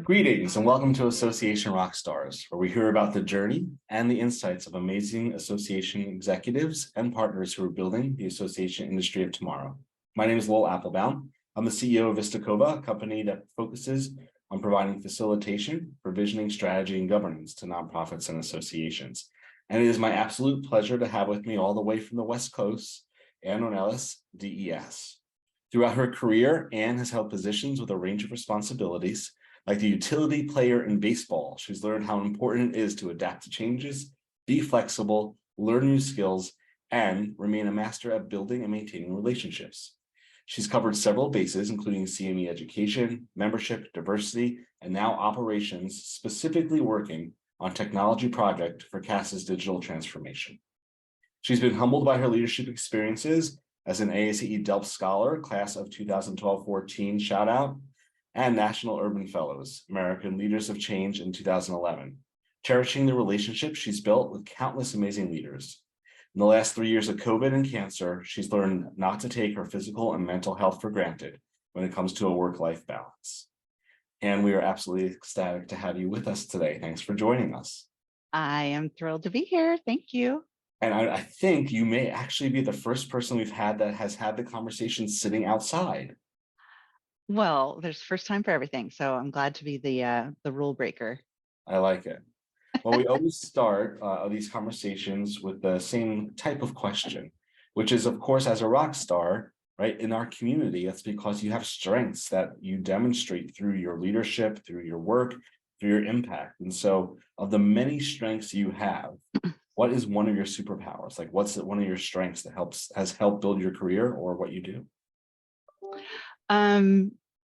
Greetings and welcome to Association Rockstars, where we hear about the journey and the insights of amazing association executives and partners who are building the association industry of tomorrow. My name is Lowell Aplebaum. I'm the CEO of Vista, Cova, a company that focuses on providing facilitation, provisioning, strategy, and governance to nonprofits and associations. And it is my absolute pleasure to have with me all the way from the West Coast, Ornelas, DES. Throughout her career, Anne has held positions with a range of responsibilities. Like the utility player in baseball, she's learned how important it is to adapt to changes, be flexible, learn new skills, and remain a master at building and maintaining relationships. She's covered several bases, including CME education, membership, diversity, and now operations, specifically working on technology project for CASA's digital transformation. She's been humbled by her leadership experiences as an ASCE Delft Scholar, class of 2012-14 shout out, and National Urban Fellows, American Leaders of Change in 2011, cherishing the relationships she's built with countless amazing leaders. In the last 3 years of COVID and cancer, she's learned not to take her physical and mental health for granted when it comes to a work-life balance. And we are absolutely ecstatic to have you with us today. Thanks for joining us. I am thrilled to be here. Thank you. And I think you may actually be the first person we've had that has had the conversation sitting outside. Well, there's first time for everything, so I'm glad to be the rule breaker. I like it. Well, we always start these conversations with the same type of question, which is, of course, as a rock star, right, in our community, that's because you have strengths that you demonstrate through your leadership, through your work, through your impact. And so of the many strengths you have, what is one of your superpowers? Like, what's one of your strengths that has helped build your career or what you do?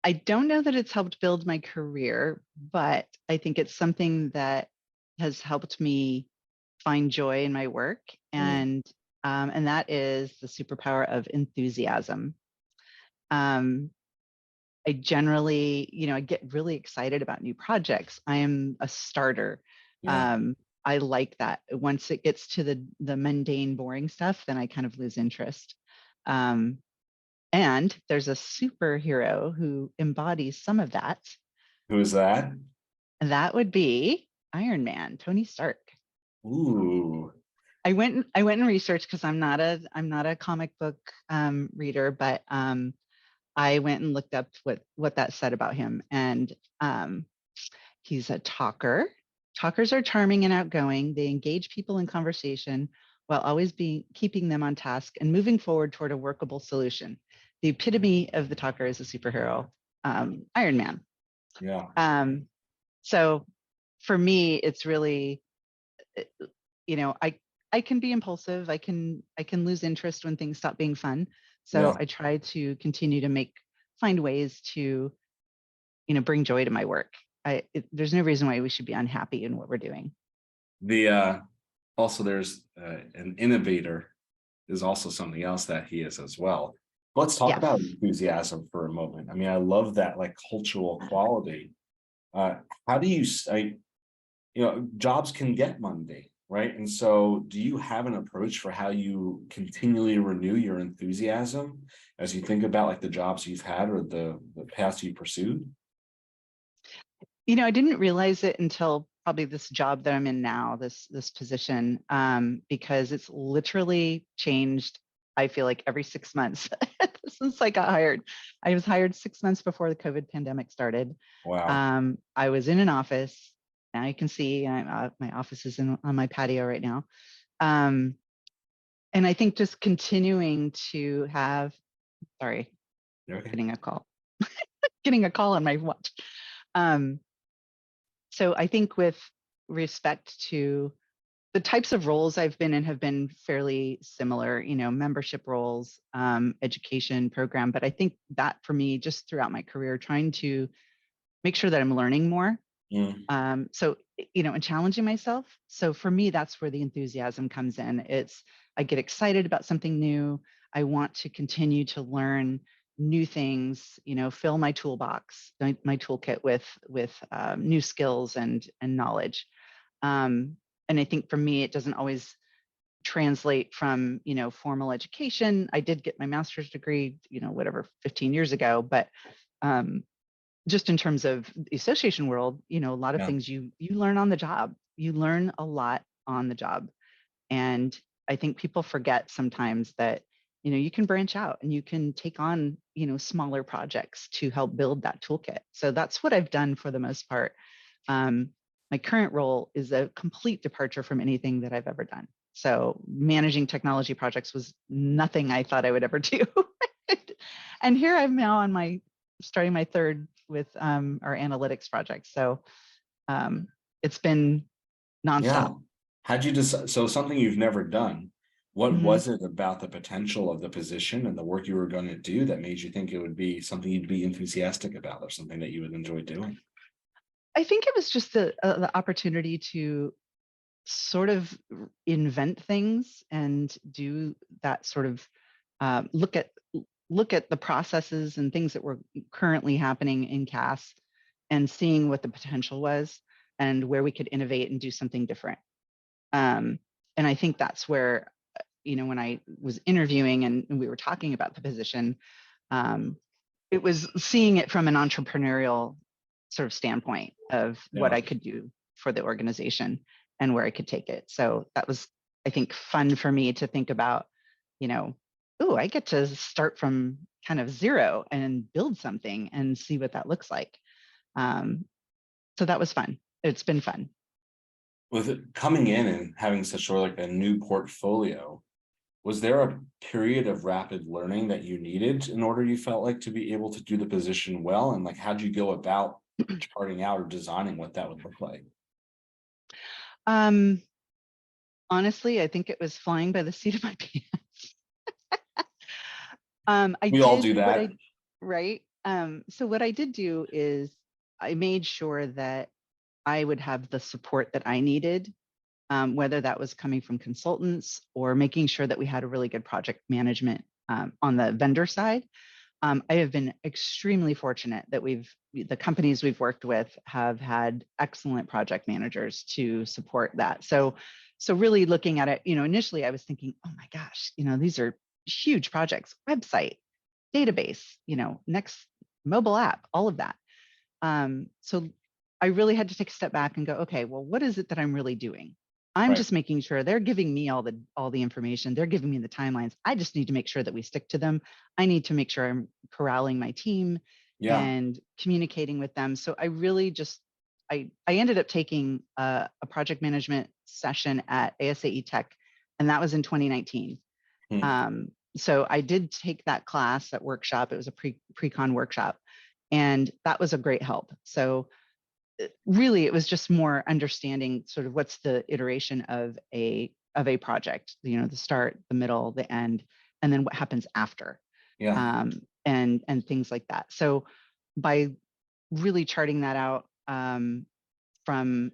I don't know that it's helped build my career, but I think it's something that has helped me find joy in my work, and that is the superpower of enthusiasm. I generally, I get really excited about new projects. I am a starter. I like that. Once it gets to the mundane, boring stuff, then I kind of lose interest. And there's a superhero who embodies some of that. Who is that? And that would be Iron Man, Tony Stark. Ooh. I went and researched because I'm not a comic book reader, but I went and looked up what that said about him. And he's a talker. Talkers are charming and outgoing. They engage people in conversation while always keeping them on task and moving forward toward a workable solution. The epitome of the talker is a superhero, Iron Man. Yeah. So for me, it's really, I can be impulsive. I can lose interest when things stop being fun. So I try to continue to find ways to, bring joy to my work. There's no reason why we should be unhappy in what we're doing. Also, there's an innovator is also something else that he is as well. Let's talk about enthusiasm for a moment. I mean, I love that like cultural quality. How do you, jobs can get mundane, right? And so do you have an approach for how you continually renew your enthusiasm as you think about like the jobs you've had or the paths you pursued? I didn't realize it until probably this job that I'm in now, this position, because it's literally changed. I feel like every 6 months since I got hired. I was hired 6 months before the COVID pandemic started. Wow. I was in an office. Now you can see my office is on my patio right now. And I think just continuing to have, getting a call, getting a call on my watch. So I think with respect to the types of roles I've been in have been fairly similar, membership roles, education program. But I think that for me, just throughout my career, trying to make sure that I'm learning more. So, and challenging myself. So for me, that's where the enthusiasm comes in. I get excited about something new. I want to continue to learn new things, fill my toolbox, my toolkit with new skills and knowledge. And I think for me, it doesn't always translate from, formal education. I did get my master's degree, 15 years ago, but just in terms of the association world, a lot of Yeah. things you learn on the job. You learn a lot on the job. And I think people forget sometimes that, you can branch out and you can take on, smaller projects to help build that toolkit. So that's what I've done for the most part. My current role is a complete departure from anything that I've ever done. So managing technology projects was nothing I thought I would ever do. And here I'm now starting my third with our analytics project. So it's been Yeah. nonstop. How'd you decide? So something you've never done. What Mhm. was it about the potential of the position and the work you were going to do that made you think it would be something you'd be enthusiastic about or something that you would enjoy doing? I think it was just the opportunity to sort of invent things and do that sort of look at the processes and things that were currently happening in CAS and seeing what the potential was and where we could innovate and do something different. And I think that's where, when I was interviewing and we were talking about the position, um, it was seeing it from an entrepreneurial sort of standpoint of what Yeah. I could do for the organization and where I could take it. So that was, I think, fun for me to think about, oh, I get to start from kind of zero and build something and see what that looks like. Um, so that was fun. It's been fun. With it coming in and having such sort of like a new portfolio, was there a period of rapid learning that you needed in order you felt like to be able to do the position well? And like, how'd you go about charting out or designing what that would look like? Um, Honestly, I think it was flying by the seat of my pants. I We all did do what that. I right. So what I did do is I made sure that I would have the support that I needed, whether that was coming from consultants or making sure that we had a really good project management on the vendor side. I have been extremely fortunate that the companies we've worked with have had excellent project managers to support that. So really looking at it, initially I was thinking, oh my gosh, these are huge projects, website, database, next mobile app, all of that. So I really had to take a step back and go, okay, well, what is it that I'm really doing? I'm Right. just making sure they're giving me all the information. They're giving me the timelines. I just need to make sure that we stick to them. I need to make sure I'm corralling my team Yeah. and communicating with them. So I really just I ended up taking a project management session at ASAE Tech, and that was in 2019. Hmm. So I did take that class, that workshop. It was a pre-con workshop, and that was a great help. So really it was just more understanding sort of what's the iteration of a project, the start, the middle, the end, and then what happens after, Yeah. and things like that. So by really charting that out from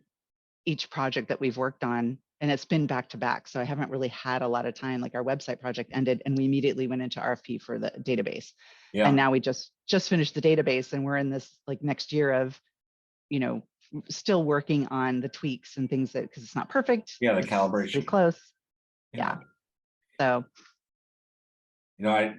each project that we've worked on, and it's been back to back, so I haven't really had a lot of time. Like our website project ended and we immediately went into RFP for the database, and Yeah. now we just finished the database and we're in this like next year of, you know, still working on the tweaks and things that, because it's not perfect. Yeah. The It's pretty calibration. close. Yeah. Yeah. So, You know,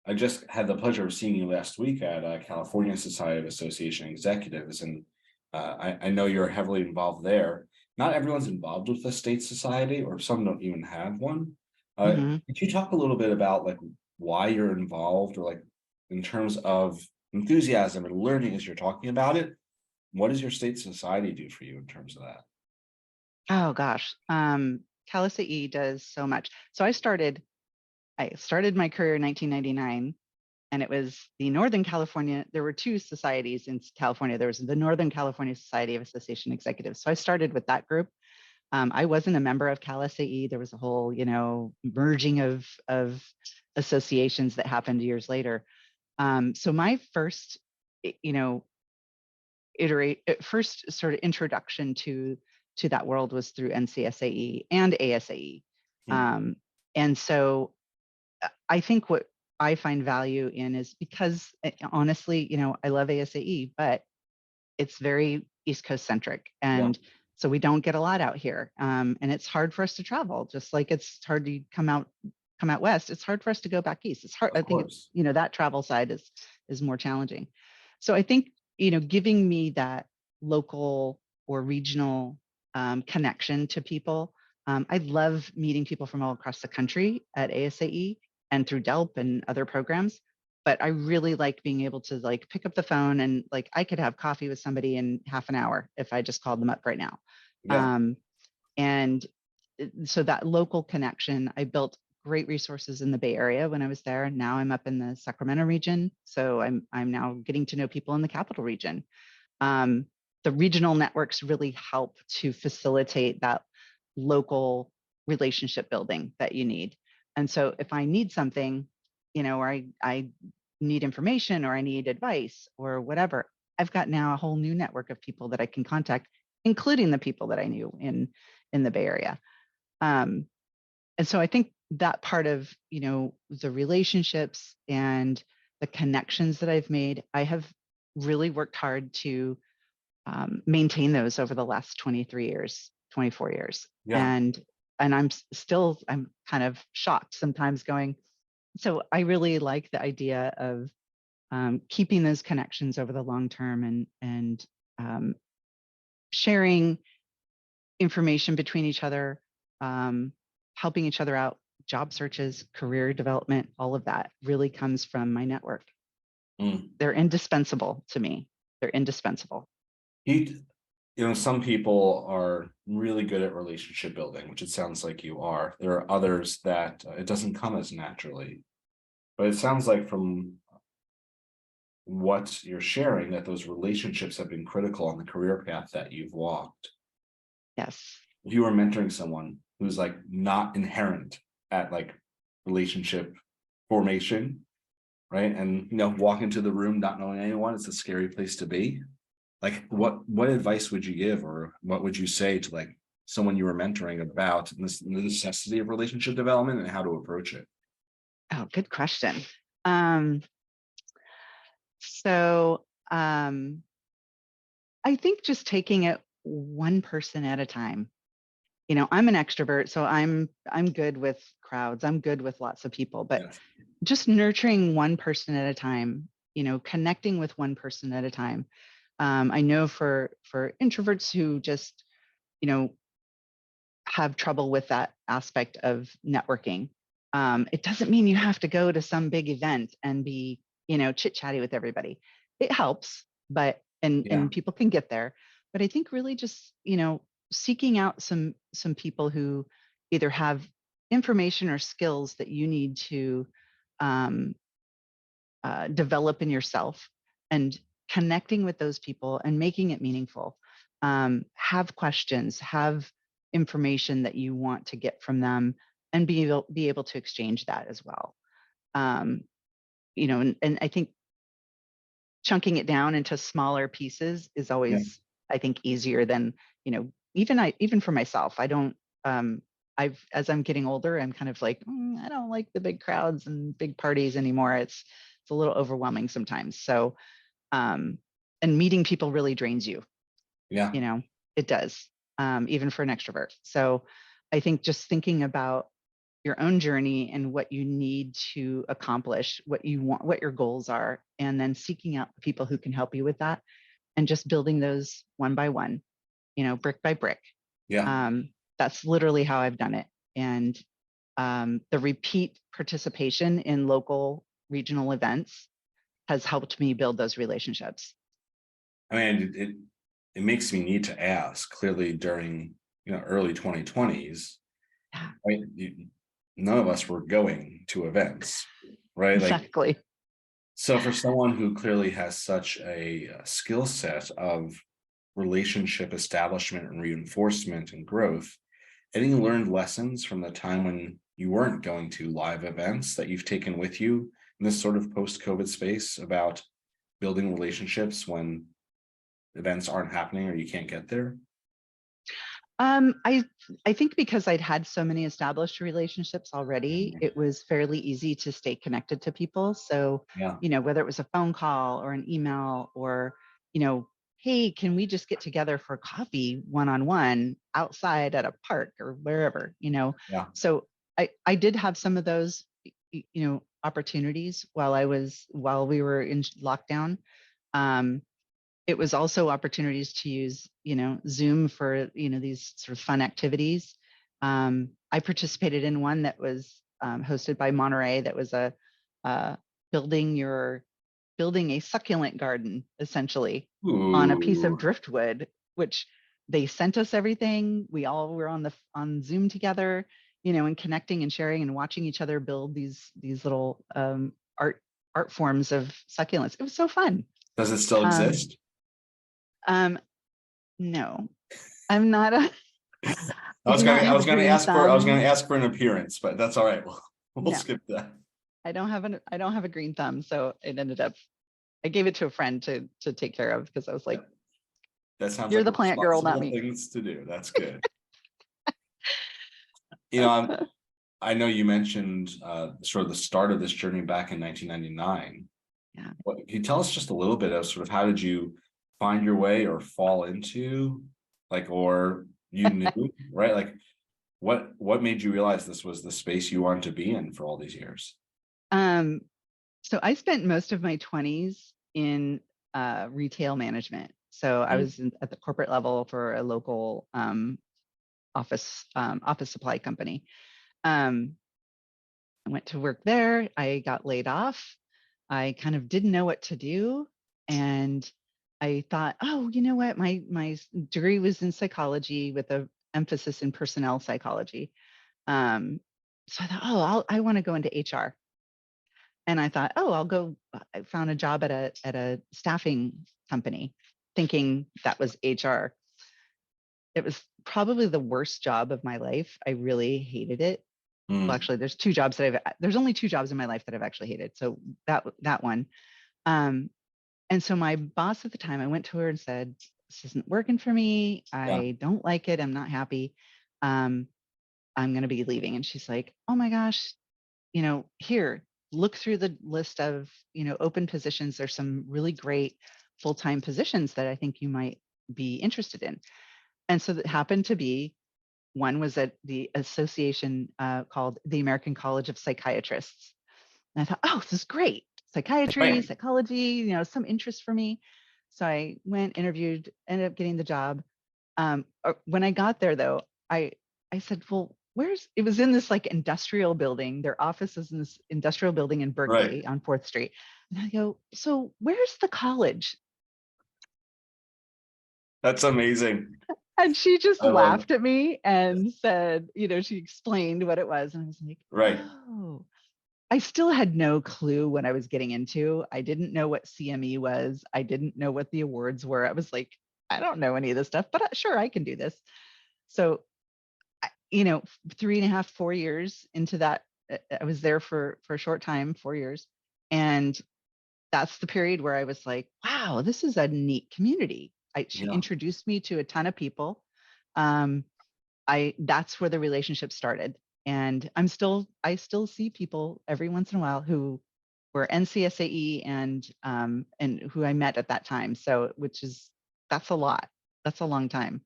I just had the pleasure of seeing you last week at California Society of Association Executives, and I know you're heavily involved there. Not everyone's involved with the state society, or some don't even have one. mhm. Could you talk a little bit about like why you're involved, or like in terms of enthusiasm and learning as you're talking about it? What does your state society do for you in terms of that? Oh gosh. Calice does so much. So I started my career in 1999, and it was the Northern California. There were two societies in California. There was the Northern California Society of Association Executives. So I started with that group. I wasn't a member of CalSAE. There was a whole, merging of associations that happened years later. So my first, you know, first sort of introduction to that world was through NCSAE and ASAE. Hmm. Um, and so I think what I find value in is because honestly, I love ASAE, but it's very East Coast centric. Yeah, And so we don't get a lot out here. And it's hard for us to travel, just like it's hard to come out west. It's hard for us to go back east. It's hard. of I think, course. that travel side is more challenging. So I think giving me that local or regional connection to people. I love meeting people from all across the country at ASAE and through DELP and other programs. But I really like being able to like pick up the phone and like I could have coffee with somebody in half an hour if I just called them up right now. Yeah. Um, and so that local connection, I built great resources in the Bay Area when I was there. Now I'm up in the Sacramento region, so I'm now getting to know people in the capital region. Um, the regional networks really help to facilitate that local relationship building that you need. And so if I need something, or I need information or I need advice or whatever, I've got now a whole new network of people that I can contact, including the people that I knew in the Bay Area. Um, and so I think that part of, the relationships and the connections that I've made, I have really worked hard to maintain those over the last 23 years, 24 years. Yeah. And I'm kind of shocked sometimes going, so I really like the idea of keeping those connections over the long term and sharing information between each other, helping each other out, job searches, career development, all of that really comes from my network. Mm. They're indispensable to me. They're indispensable. Some people are really good at relationship building, which it sounds like you are. There are others that it doesn't come as naturally. But it sounds like from what you're sharing that those relationships have been critical on the career path that you've walked. Yes. If you were mentoring someone who's like not inherent at like relationship formation, right? And walk into the room not knowing anyone, it's a scary place to be. Like what advice would you give, or what would you say to like someone you were mentoring about the necessity of relationship development and how to approach it? Oh, good question. Um, so I think just taking it one person at a time. I'm an extrovert, so I'm good with crowds. I'm good with lots of people, but Yes. just nurturing one person at a time, connecting with one person at a time. I know for introverts who just, have trouble with that aspect of networking. It doesn't mean you have to go to some big event and be, chit chatty with everybody. It helps, but Yeah. and people can get there. But I think really just, seeking out some people who either have information or skills that you need to um, develop in yourself and connecting with those people and making it meaningful. Have questions, have information that you want to get from them, and be able to exchange that as well. Um, and I think chunking it down into smaller pieces is Yeah. always, I think, easier than, even for myself. I don't as I'm getting older, I'm kind of like, I don't like the big crowds and big parties anymore. It's a little overwhelming sometimes. So and meeting people really drains you, Yeah. it does, even for an extrovert. So I think just thinking about your own journey and what you need to accomplish, what you want, what your goals are, and then seeking out people who can help you with that and just building those one by one, brick by brick. Yeah. That's literally how I've done it. And the repeat participation in local regional events has helped me build those relationships. I mean, it makes me need to ask. Clearly, during early 2020s, Yeah, right? None of us were going to events, right? Like, exactly. so for someone who clearly has such a skill set of relationship establishment and reinforcement and growth, any learned lessons from the time when you weren't going to live events that you've taken with you in this sort of post-COVID space about building relationships when events aren't happening or you can't get there? I think because I'd had so many established relationships already, it was fairly easy to stay connected to people. So, Yeah. whether it was a phone call or an email or, hey, can we just get together for coffee one on one outside at a park or wherever, Yeah. So I did have some of those, opportunities while we were in lockdown. it was also opportunities to use, Zoom for, these sort of fun activities. I participated in one that was hosted by Monterey that was a uh, building your building a succulent garden essentially on a piece of Ooh, driftwood, which they sent us everything. We all were on Zoom together, and connecting and sharing and watching each other build these little art forms of succulents. It was so fun. does it still Um, exist? um, no, I'm not a I I was do gonna not I have a was gonna green ask for I was gonna thumb. ask for an appearance, but that's all right. We'll No, skip that. I don't have a green thumb, so it ended up I gave it to a friend to take care of because I was Yeah, like, that sounds you're like a the plant girl, not responsible me. things to do. That's good. You know, I know you mentioned sort of the start of this journey back in 1999. Yeah. What can you tell us just a little bit of sort of how did you find your way or fall into, like, or you knew, right? Like, what made you realize this was the space you wanted to be in for all these years? Um, so I spent most of my 20s in retail management. So I Mm, was at the corporate level for a local office supply company. Um, I went to work there. I got laid off. I kind of didn't know what to do, and I thought, oh, you know what? My degree was in psychology with a emphasis in personnel psychology. So I thought, oh, I want to go into HR. And I thought, oh, I'll go. I found a job at a staffing company, thinking that was HR. It was probably the worst job of my life. I really hated it. Well, mm, actually, there's only two jobs in my life that I've actually hated. So that one. Um, and so my boss at the time, I went to her and said, this isn't working for me. yeah, I don't like it. I'm not happy. Um, I'm going to be leaving. And she's like, oh my gosh, here, look through the list of, open positions. There's some really great full-time positions that I think you might be interested in. And so that happened to be one was at the association called the American College of Psychiatrists. And I thought, oh, this is great. Psychiatry, right. psychology, some interest for me. So I went, interviewed, ended up getting the job. When I got there, though, I said, "Well, where's?" It was in this like industrial building. Their office is in this industrial building in Right. Berkeley on Fourth Street. And I go, "So where's the college?" That's amazing. And she just I love it. laughed at me and said, she explained what it was, and I was like, Right. "Oh." I still had no clue what I was getting into. I didn't know what CME was. I didn't know what the awards were. I was like, I don't know any of this stuff, but sure, I can do this. So, 3.5, 4 years into that, I was there for a short time, 4 years. And that's the period where I was like, wow, this is a neat community. She Yeah. introduced me to a ton of people. Um, that's where the relationship started. And I still see people every once in a while who were NCSAE and who I met at that time. So that's a lot. That's a long time.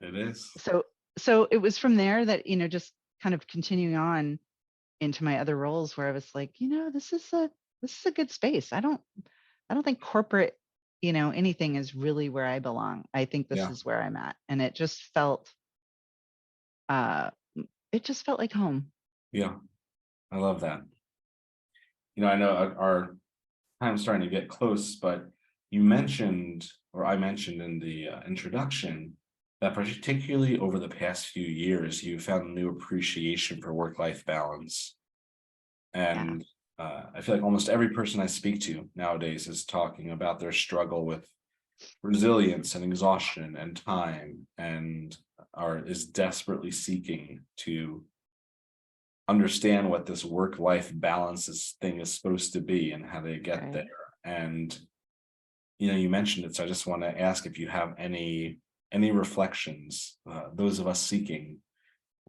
It is. So so it was from there that, just kind of continuing on into my other roles where I was like, this is a good space. I don't think corporate, anything is really where I belong. I think this Yeah. is where I'm at. And uh it just felt like home. Yeah. I love that. I know our time's starting to get close, but you mentioned, or I mentioned in the introduction, that particularly over the past few years, you found a new appreciation for work-life balance. Yeah. And I feel like almost every person I speak to nowadays is talking about their struggle with resilience and exhaustion and time, and is desperately seeking to understand what this work-life balance thing is supposed to be and how they get there. Right. And you mentioned it, so I just want to ask if you have any reflections those of us seeking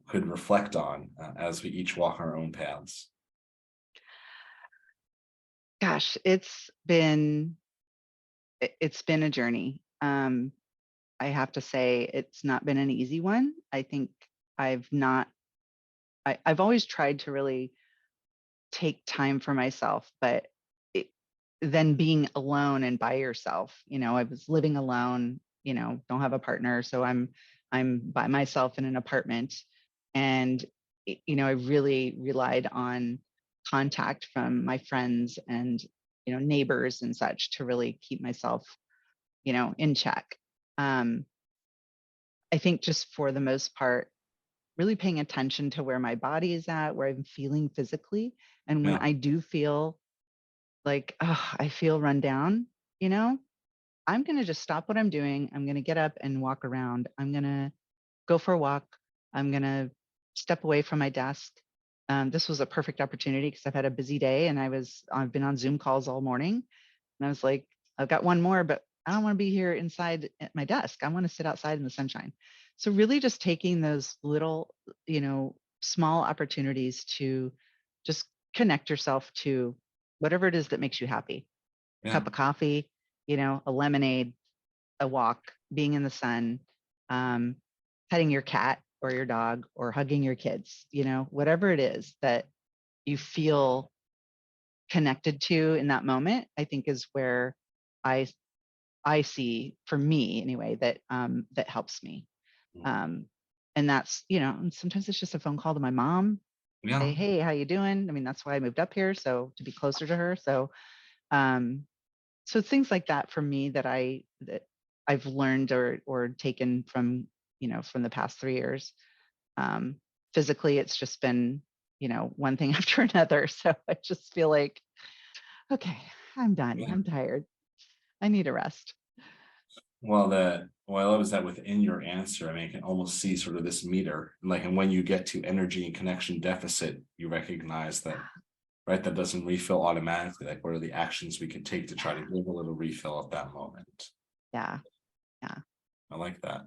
could reflect on as we each walk our own paths. Gosh, it's been a journey. I have to say it's not been an easy one. I think I've not I've always tried to really take time for myself, but it, than being alone and by yourself. I was living alone, don't have a partner. So I'm by myself in an apartment. And, I really relied on contact from my friends and, neighbors and such to really keep myself, in check. Um, I think just for the most part, really paying attention to where my body is at, where I'm feeling physically. And when Yeah. I do feel like, oh, I feel run down, you know, I'm going to just stop what I'm doing. I'm going to get up and walk around. I'm going to go for a walk. I'm going to step away from my desk. This was a perfect opportunity because I've had a busy day and I've been on Zoom calls all morning. And I was like, I've got one more, but I don't want to be here inside at my desk. I want to sit outside in the sunshine. So really just taking those little, small opportunities to just connect yourself to whatever it is that makes you happy. A Yeah. cup of coffee, a lemonade, a walk, being in the sun, um, petting your cat or your dog or hugging your kids, whatever it is that you feel connected to in that moment, I think is where I I see for me anyway that helps me. Um, and that's, and sometimes it's just a phone call to my mom, Yeah. say, hey, how you doing? I mean, that's why I moved up here. So to be closer to her. Um, so things like that for me that I've learned or taken from, from the past 3 years. Um, physically, it's just been, one thing after another. So I just feel like, okay, I'm done. Yeah. I'm tired. I need a rest. Well, what I love is that within your answer, I mean, I can almost see sort of this meter, like, and when you get to energy and connection deficit, you recognize that, right, that doesn't refill automatically. Like, what are the actions we could take to try to give a little refill at that moment? Yeah. Yeah. I like that.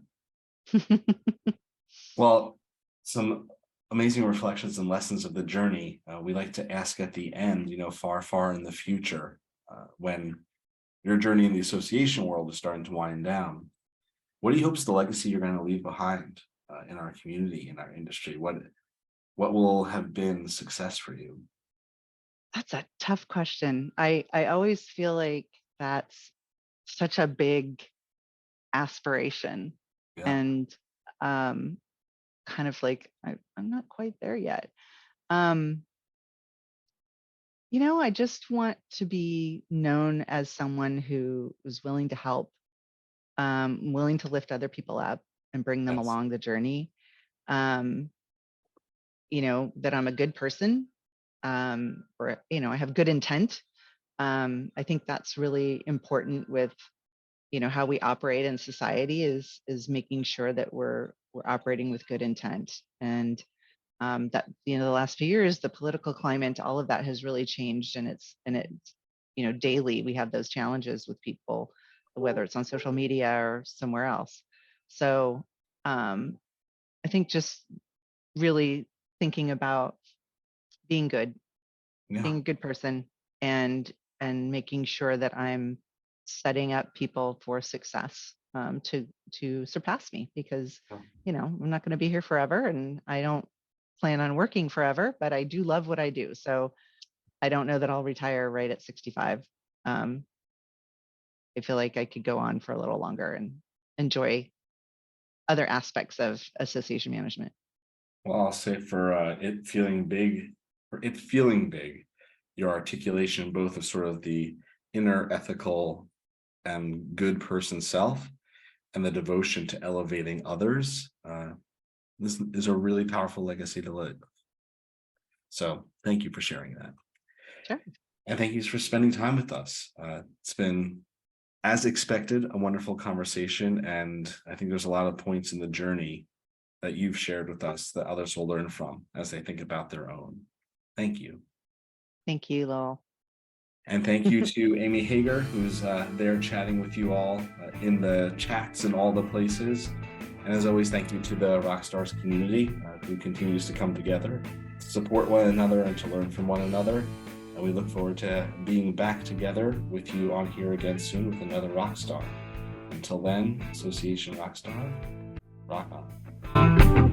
Well, some amazing reflections and lessons of the journey. We like to ask at the end, far, far in the future, when your journey in the association world is starting to wind down. What do you hope is the legacy you're going to leave behind in our community, in our industry? What will have been success for you? That's a tough question. I always feel like that's such a big aspiration Yeah, and um kind of like I'm not quite there yet. Um, I just want to be known as someone who is willing to help, willing to lift other people up and bring them yes, along the journey. Um, that I'm a good person, or I have good intent. I think that's really important with how we operate in society is making sure that we're operating with good intent. And that the last few years, the political climate, all of that has really changed, and it's daily we have those challenges with people, whether it's on social media or somewhere else. So um, I think just really thinking about being good, yeah, being a good person, and making sure that I'm setting up people for success, to surpass me, because yeah. I'm not going to be here forever, and I don't plan on working forever, but I do love what I do. So I don't know that I'll retire right at 65. Um, I feel like I could go on for a little longer and enjoy other aspects of association management. Well, I'll say for it feeling big, your articulation both of sort of the inner ethical and good person self and the devotion to elevating others. This is a really powerful legacy to live. So thank you for sharing that. Sure. And thank you for spending time with us. It's been, as expected, a wonderful conversation. And I think there's a lot of points in the journey that you've shared with us that others will learn from as they think about their own. Thank you. Thank you, Lowell. And thank you to Amy Hager, who's there chatting with you all in the chats and all the places. And as always, thank you to the Rockstars community who continues to come together, to support one another and to learn from one another. And we look forward to being back together with you on here again soon with another Rockstar. Until then, Association Rockstar, rock on.